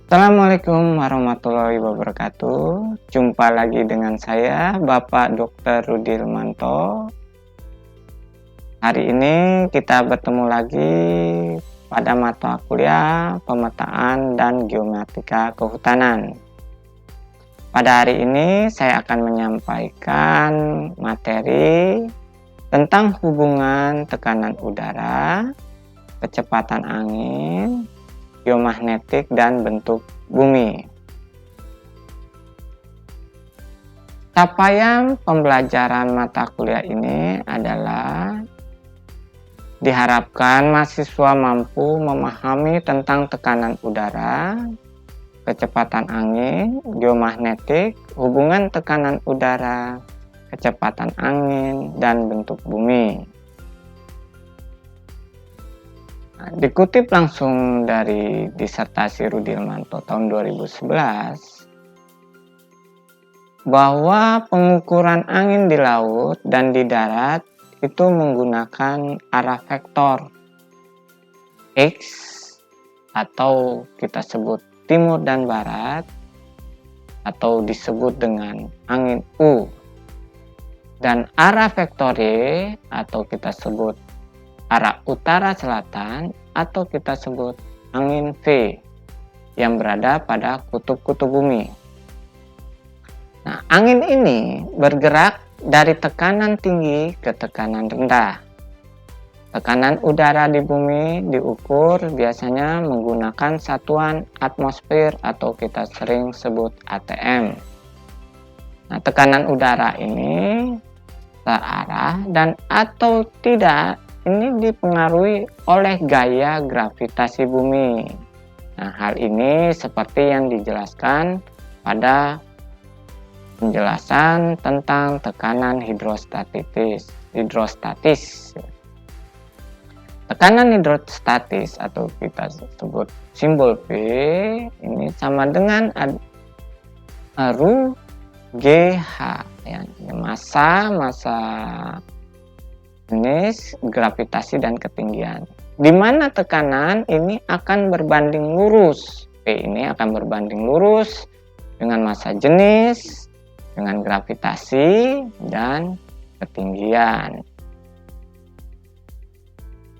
Assalamualaikum warahmatullahi wabarakatuh. Jumpa lagi dengan saya, Bapak Dr. Rudielmanto. Hari ini kita bertemu lagi pada mata kuliah pemetaan dan geometria kehutanan. Pada hari ini saya akan menyampaikan materi tentang hubungan tekanan udara, kecepatan angin, geomagnetik, dan bentuk bumi. Capaian pembelajaran mata kuliah ini adalah diharapkan mahasiswa mampu memahami tentang tekanan udara, kecepatan angin, geomagnetik, hubungan tekanan udara, kecepatan angin, dan bentuk bumi. Dikutip langsung dari disertasi Rudielmanto tahun 2011 bahwa pengukuran angin di laut dan di darat itu menggunakan arah vektor X atau kita sebut timur dan barat atau disebut dengan angin U, dan arah vektor Y atau kita sebut arah utara selatan atau kita sebut angin V yang berada pada kutub-kutub bumi. Nah, angin ini bergerak dari tekanan tinggi ke tekanan rendah. Tekanan udara di bumi diukur biasanya menggunakan satuan atmosfer atau kita sering sebut ATM. Nah, tekanan udara ini searah dan atau tidak ini dipengaruhi oleh gaya gravitasi bumi. Nah, hal ini seperti yang dijelaskan pada penjelasan tentang tekanan hidrostatis. Tekanan hidrostatis atau kita sebut simbol P ini sama dengan ρGH, ya, massa jenis gravitasi dan ketinggian, di mana tekanan ini akan berbanding lurus. P ini akan berbanding lurus dengan massa jenis, dengan gravitasi dan ketinggian.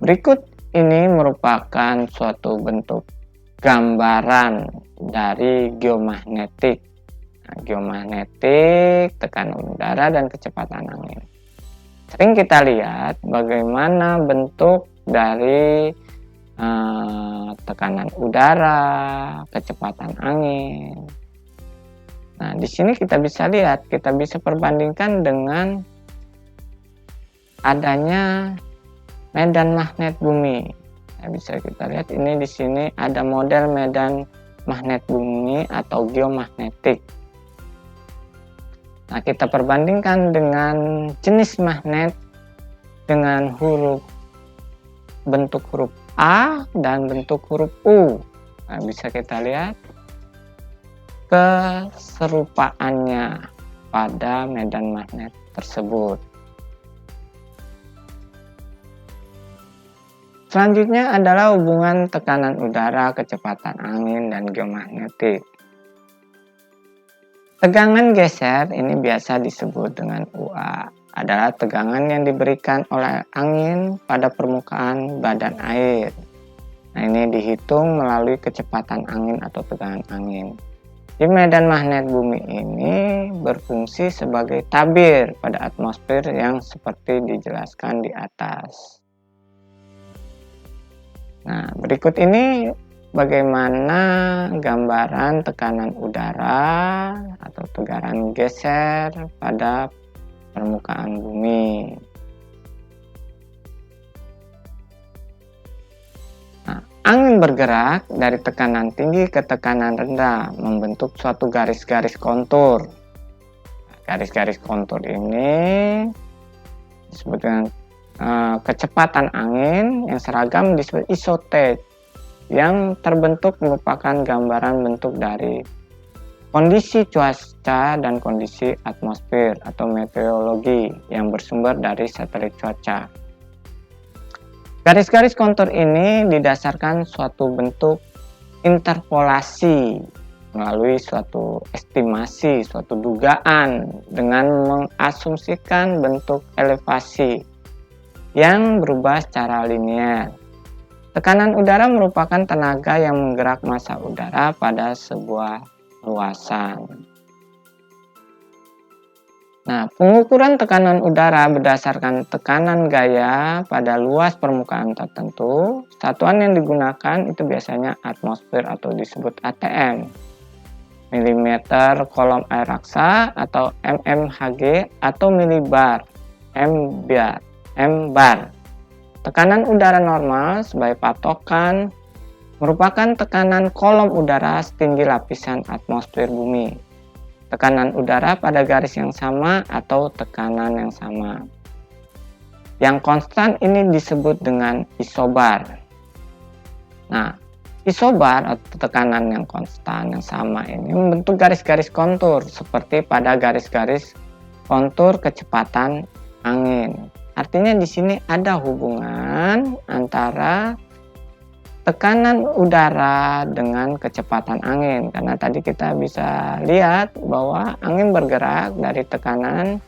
Berikut ini merupakan suatu bentuk gambaran dari geomagnetik. Nah, geomagnetik, tekanan udara dan kecepatan angin. Sering kita lihat bagaimana bentuk dari tekanan udara, kecepatan angin. Nah, di sini kita bisa lihat, kita bisa perbandingkan dengan adanya medan magnet bumi. Nah, bisa kita lihat ini di sini ada model medan magnet bumi atau geomagnetik. Nah, kita perbandingkan dengan jenis magnet dengan bentuk huruf A dan bentuk huruf U. Nah, bisa kita lihat keserupaannya pada medan magnet tersebut. Selanjutnya adalah hubungan tekanan udara, kecepatan angin, dan geomagnetik. Tegangan geser ini biasa disebut dengan UA, adalah tegangan yang diberikan oleh angin pada permukaan badan air. Nah, ini dihitung melalui kecepatan angin atau tegangan angin. Di medan magnet bumi ini berfungsi sebagai tabir pada atmosfer yang seperti dijelaskan di atas. Nah, berikut ini bagaimana gambaran tekanan udara atau tegangan geser pada permukaan bumi. Nah, angin bergerak dari tekanan tinggi ke tekanan rendah membentuk suatu garis-garis kontur. Garis-garis kontur ini disebut dengan kecepatan angin yang seragam disebut isotate, yang terbentuk merupakan gambaran bentuk dari kondisi cuaca dan kondisi atmosfer atau meteorologi yang bersumber dari satelit cuaca. Garis-garis kontur ini didasarkan suatu bentuk interpolasi melalui suatu estimasi, suatu dugaan dengan mengasumsikan bentuk elevasi yang berubah secara linear. Tekanan udara merupakan tenaga yang menggerak massa udara pada sebuah luasan. Nah, pengukuran tekanan udara berdasarkan tekanan gaya pada luas permukaan tertentu. Satuan yang digunakan itu biasanya atmosfer atau disebut ATM, milimeter kolom air raksa atau mmHg atau milibar, mbar. Tekanan udara normal sebagai patokan merupakan tekanan kolom udara setinggi lapisan atmosfer bumi. Tekanan udara pada garis yang sama atau tekanan yang sama. Yang konstan ini disebut dengan isobar. Nah, isobar atau tekanan yang konstan yang sama ini membentuk garis-garis kontur seperti pada garis-garis kontur kecepatan angin. Artinya di sini ada hubungan antara tekanan udara dengan kecepatan angin, karena tadi kita bisa lihat bahwa angin bergerak dari tekanan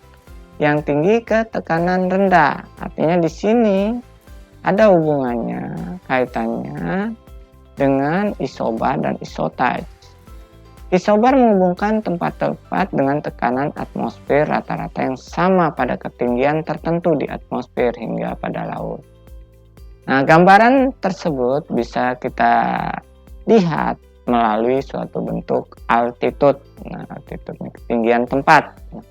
yang tinggi ke tekanan rendah. Artinya di sini ada hubungannya, kaitannya dengan isobar dan isotach. Isobar menghubungkan tempat-tempat dengan tekanan atmosfer rata-rata yang sama pada ketinggian tertentu di atmosfer hingga pada laut. Nah, gambaran tersebut bisa kita lihat melalui suatu bentuk altitude. Nah, altitude ini ketinggian tempat. Nah,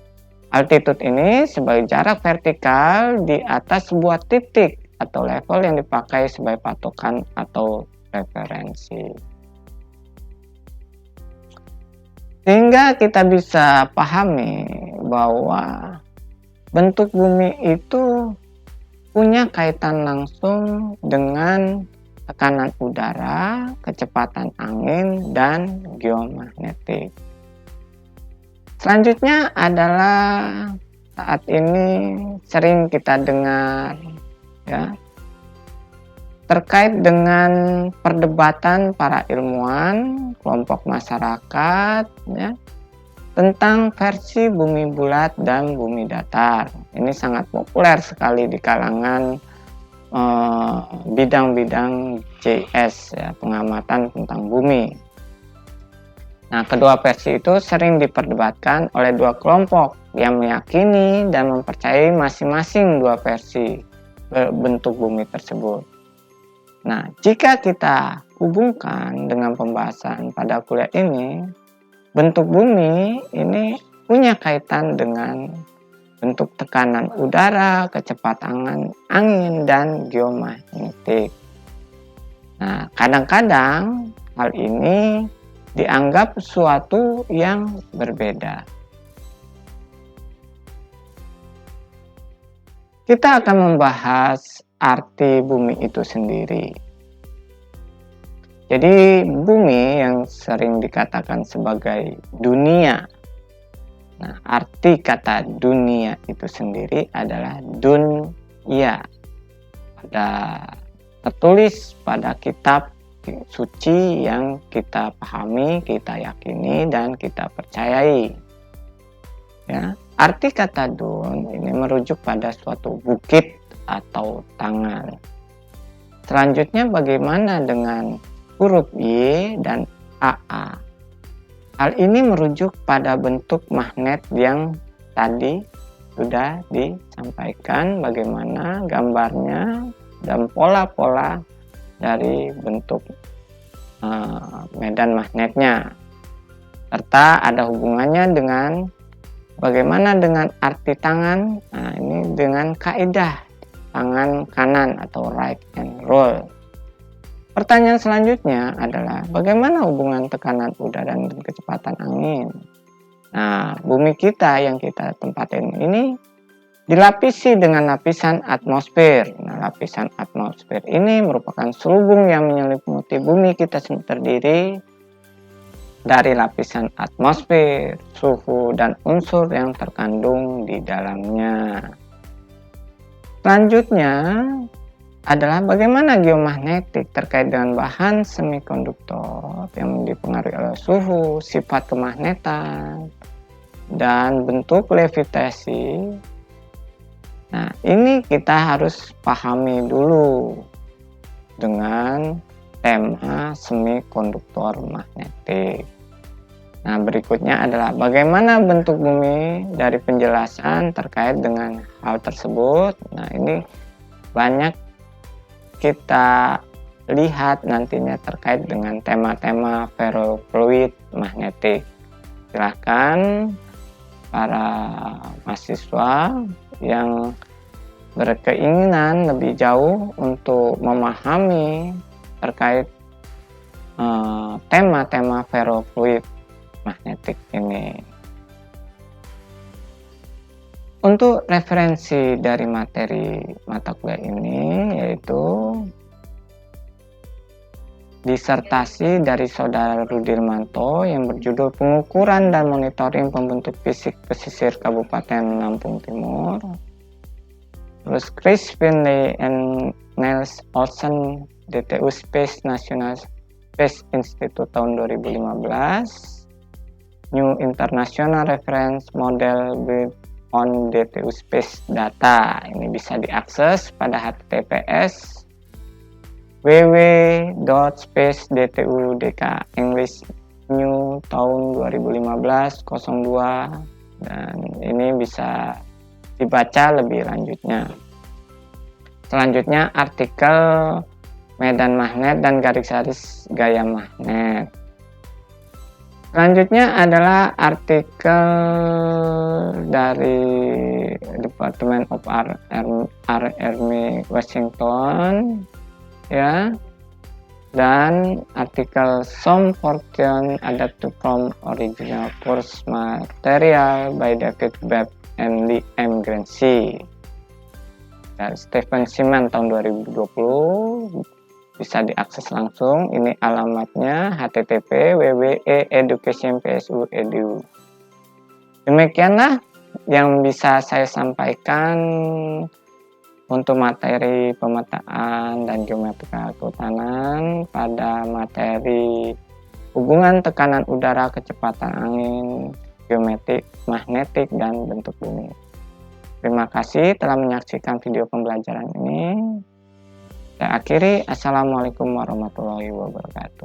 altitude ini sebagai jarak vertikal di atas sebuah titik atau level yang dipakai sebagai patokan atau referensi. Sehingga kita bisa pahami bahwa bentuk bumi itu punya kaitan langsung dengan tekanan udara, kecepatan angin, dan geomagnetik. Selanjutnya adalah saat ini sering kita dengar ya terkait dengan perdebatan para ilmuwan, kelompok masyarakat ya tentang versi bumi bulat dan bumi datar. Ini sangat populer sekali di kalangan bidang-bidang JS ya, pengamatan tentang bumi. Nah, kedua versi itu sering diperdebatkan oleh dua kelompok yang meyakini dan mempercayai masing-masing dua versi bentuk bumi tersebut. Nah, jika kita hubungkan dengan pembahasan pada kuliah ini, bentuk bumi ini punya kaitan dengan bentuk tekanan udara, kecepatan angin, dan geomagnetik. Nah, kadang-kadang hal ini dianggap sesuatu yang berbeda. Kita akan membahas arti bumi itu sendiri. Jadi bumi yang sering dikatakan sebagai dunia. Nah, arti kata dunia itu sendiri adalah dunya. Tertulis pada kitab suci yang kita pahami, kita yakini, dan kita percayai. Ya, arti kata dun ini merujuk pada suatu bukit atau tangan. Selanjutnya bagaimana dengan huruf Y dan AA? Hal ini merujuk pada bentuk magnet yang tadi sudah disampaikan, bagaimana gambarnya dan pola-pola dari bentuk medan magnetnya, serta ada hubungannya dengan bagaimana dengan arti tangan. Nah, ini dengan kaidah tangan kanan atau right and roll. Pertanyaan selanjutnya adalah bagaimana hubungan tekanan udara dan kecepatan angin. Nah, bumi kita yang kita tempatin ini dilapisi dengan lapisan atmosfer. Nah, lapisan atmosfer ini merupakan selubung yang menyelimuti bumi kita terdiri dari lapisan atmosfer, suhu, dan unsur yang terkandung di dalamnya. Selanjutnya, adalah bagaimana geomagnetik terkait dengan bahan semikonduktor yang dipengaruhi oleh suhu, sifat kemagnetan, dan bentuk levitasi. Nah, ini kita harus pahami dulu dengan tema semikonduktor magnetik. Nah, berikutnya adalah bagaimana bentuk bumi dari penjelasan terkait dengan hal tersebut. Nah, ini banyak kita lihat nantinya terkait dengan tema-tema ferrofluid magnetik. Silahkan para mahasiswa yang berkeinginan lebih jauh untuk memahami terkait tema-tema ferrofluid magnetik ini. Untuk referensi dari materi mata kuliah ini yaitu disertasi dari Saudara Rudirmanto yang berjudul Pengukuran dan Monitoring Pembentuk Fisik Pesisir Kabupaten Lampung Timur. Terus Chris Finlay and Niels Olsen, DTU Space National Space Institute tahun 2015. New International Reference Model with on DTU Space Data. Ini bisa diakses pada https www.space.dtu.dk English New tahun 2015 02, dan ini bisa dibaca lebih lanjutnya. Selanjutnya artikel medan magnet dan garis-garis gaya magnet. Selanjutnya adalah artikel dari Department of Army Washington, ya, dan artikel Some Portion Adapted from Original Course Material by David Webb and Lee M. Grancy dan Stephen Seaman tahun 2020. Bisa diakses langsung. Ini alamatnya http://www.educationpsu.edu. Demikianlah yang bisa saya sampaikan untuk materi pemetaan dan geometrika kehutanan pada materi hubungan tekanan udara, kecepatan angin, geometrik, magnetik, dan bentuk bumi. Terima kasih telah menyaksikan video pembelajaran ini. Saya akhiri, Assalamualaikum warahmatullahi wabarakatuh.